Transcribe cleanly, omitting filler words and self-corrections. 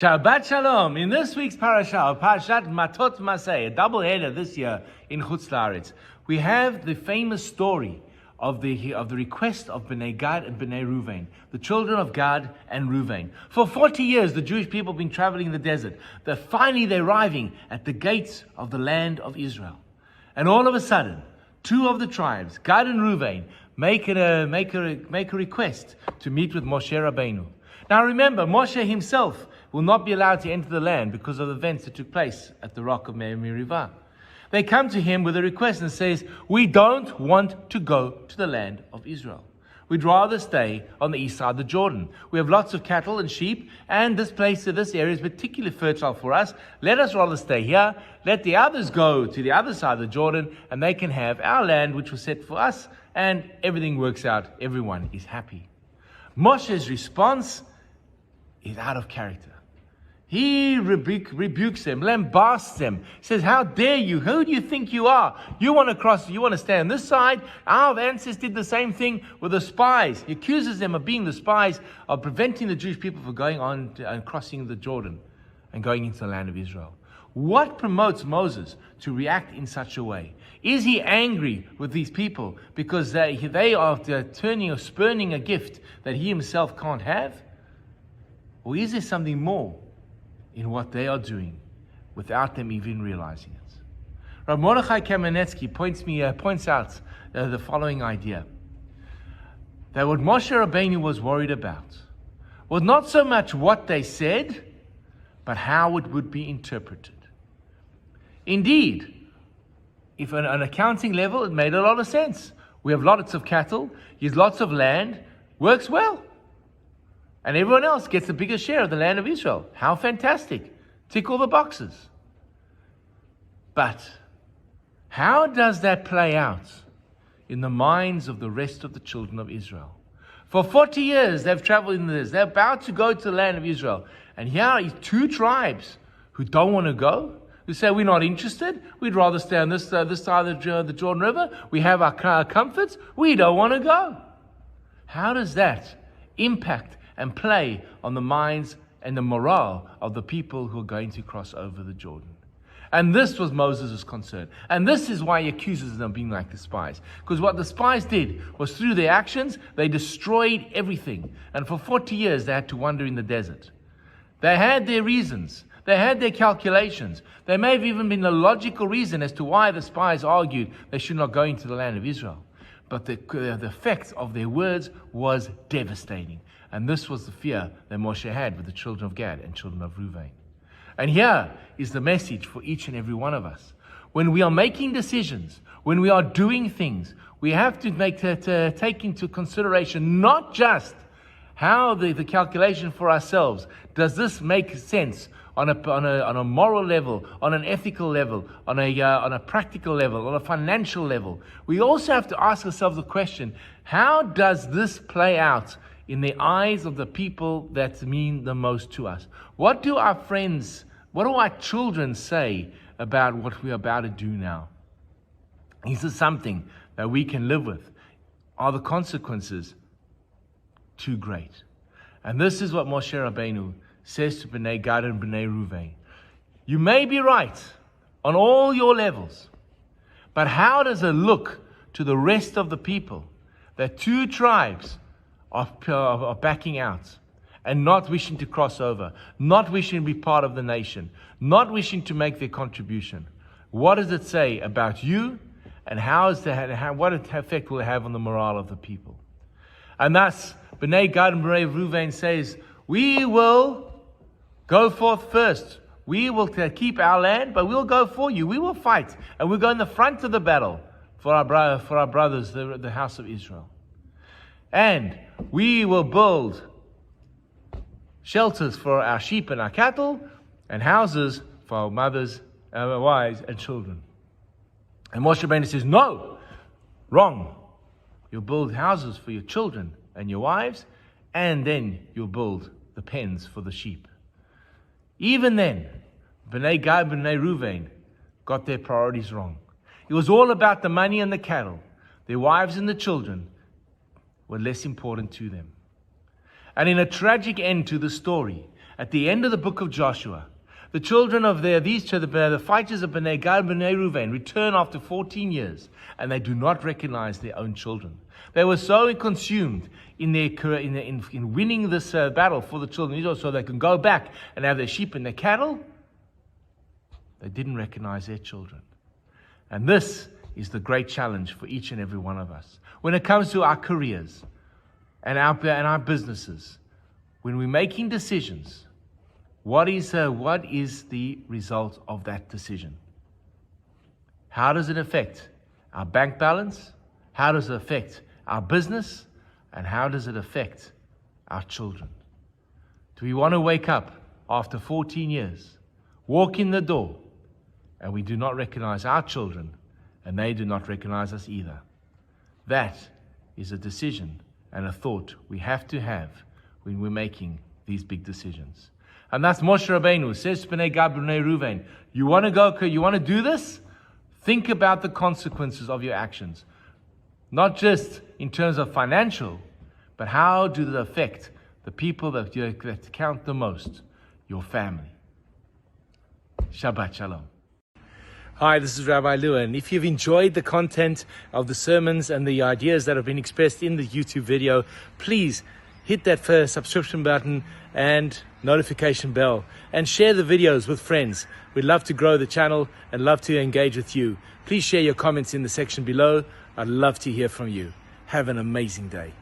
Shabbat Shalom. In this week's parsha, Parshat Matot Masei, a double header this year in Chutz La'aretz, we have the famous story of the request of Bnei Gad and Bnei Reuben, the children of Gad and Reuben. For 40 years, the Jewish people have been traveling in the desert. They're arriving at the gates of the land of Israel. And all of a sudden, two of the tribes, Gad and Reuben, make a request to meet with Moshe Rabbeinu. Now remember, Moshe himself will not be allowed to enter the land because of the events that took place at the rock of Meribah. They come to him with a request and says, we don't want to go to the land of Israel. We'd rather stay on the east side of the Jordan. We have lots of cattle and sheep, and this area is particularly fertile for us. Let us rather stay here. Let the others go to the other side of the Jordan, and they can have our land, which was set for us, and everything works out. Everyone is happy. Moshe's response is out of character. He rebukes them, lambasts them, says, how dare you? Who do you think you are? You want to stay on this side? Our ancestors did the same thing with the spies. He accuses them of being the spies, of preventing the Jewish people from going on and crossing the Jordan and going into the land of Israel. What promotes Moses to react in such a way? Is he angry with these people because they are turning or spurning a gift that he himself can't have? Or is there something more in what they are doing without them even realizing it? Rav Mordechai Kamenetsky points out the following idea. That what Moshe Rabbeinu was worried about was not so much what they said, but how it would be interpreted. Indeed, if on an accounting level, it made a lot of sense. We have lots of cattle, use lots of land, works well. And everyone else gets a bigger share of the land of Israel. How fantastic. Tick all the boxes. But how does that play out in the minds of the rest of the children of Israel? For 40 years they've traveled in this. They're about to go to the land of Israel. And here are two tribes who don't want to go, who say, we're not interested. We'd rather stay on this side of the Jordan River. We have our comforts. We don't want to go. How does that impact and play on the minds and the morale of the people who are going to cross over the Jordan? And this was Moses' concern. And this is why he accuses them of being like the spies. Because what the spies did was through their actions, they destroyed everything. And for 40 years, they had to wander in the desert. They had their reasons. They had their calculations. There may have even been a logical reason as to why the spies argued they should not go into the land of Israel. But the effect of their words was devastating. And this was the fear that Moshe had with the children of Gad and children of Reuben. And here is the message for each and every one of us. When we are making decisions, when we are doing things, we have to take into consideration not just how the calculation for ourselves, does this make sense on a moral level, on an ethical level, on a practical level, on a financial level. We also have to ask ourselves the question, how does this play out in the eyes of the people that mean the most to us? What do our friends, what do our children say about what we're about to do now? Is this something that we can live with? Are the consequences too great? And this is what Moshe Rabbeinu says to Bnei Gad and Bnei Reuben. You may be right on all your levels, but how does it look to the rest of the people that two tribes are backing out and not wishing to cross over, not wishing to be part of the nation, not wishing to make their contribution? What does it say about you, and what effect will it have on the morale of the people? And thus, Bnei Gad and Bnei Reuben says, we will go forth first. We will keep our land, but we'll go for you. We will fight, and we'll go in the front of the battle for our brothers, the house of Israel. And we will build shelters for our sheep and our cattle, and houses for our mothers, our wives, and children. And Moshe Rabbeinu says, no, wrong. You'll build houses for your children and your wives, and then you'll build the pens for the sheep. Even then, Bnei Gad and Bnei Reuben got their priorities wrong. It was all about the money and the cattle. Their wives and the children were less important to them. And in a tragic end to the story, At the end of the book of Joshua, the children of the fighters of Bnei Gad and Bnei Reuben return after 14 years, and they do not recognize their own children. They were so consumed in winning this battle for the children of Israel so they can go back and have their sheep and their cattle, they didn't recognize their children. And this is the great challenge for each and every one of us. When it comes to our careers and our businesses, when we're making decisions, what is the result of that decision? How does it affect our bank balance? How does it affect our business? And how does it affect our children? Do we want to wake up after 14 years, walk in the door, and we do not recognize our children, and they do not recognize us either? That is a decision and a thought we have to have when we're making these big decisions. And that's Moshe Rabbeinu says to Bnei Gad, Bnei Reuven, you want to do this? Think about the consequences of your actions. Not just in terms of financial, but how do they affect the people that count the most, your family. Shabbat Shalom. Hi, this is Rabbi Lua, and if you've enjoyed the content of the sermons and the ideas that have been expressed in the YouTube video, please hit that first subscription button and notification bell, and share the videos with friends. We'd love to grow the channel and love to engage with you. Please share your comments in the section below. I'd love to hear from you. Have an amazing day.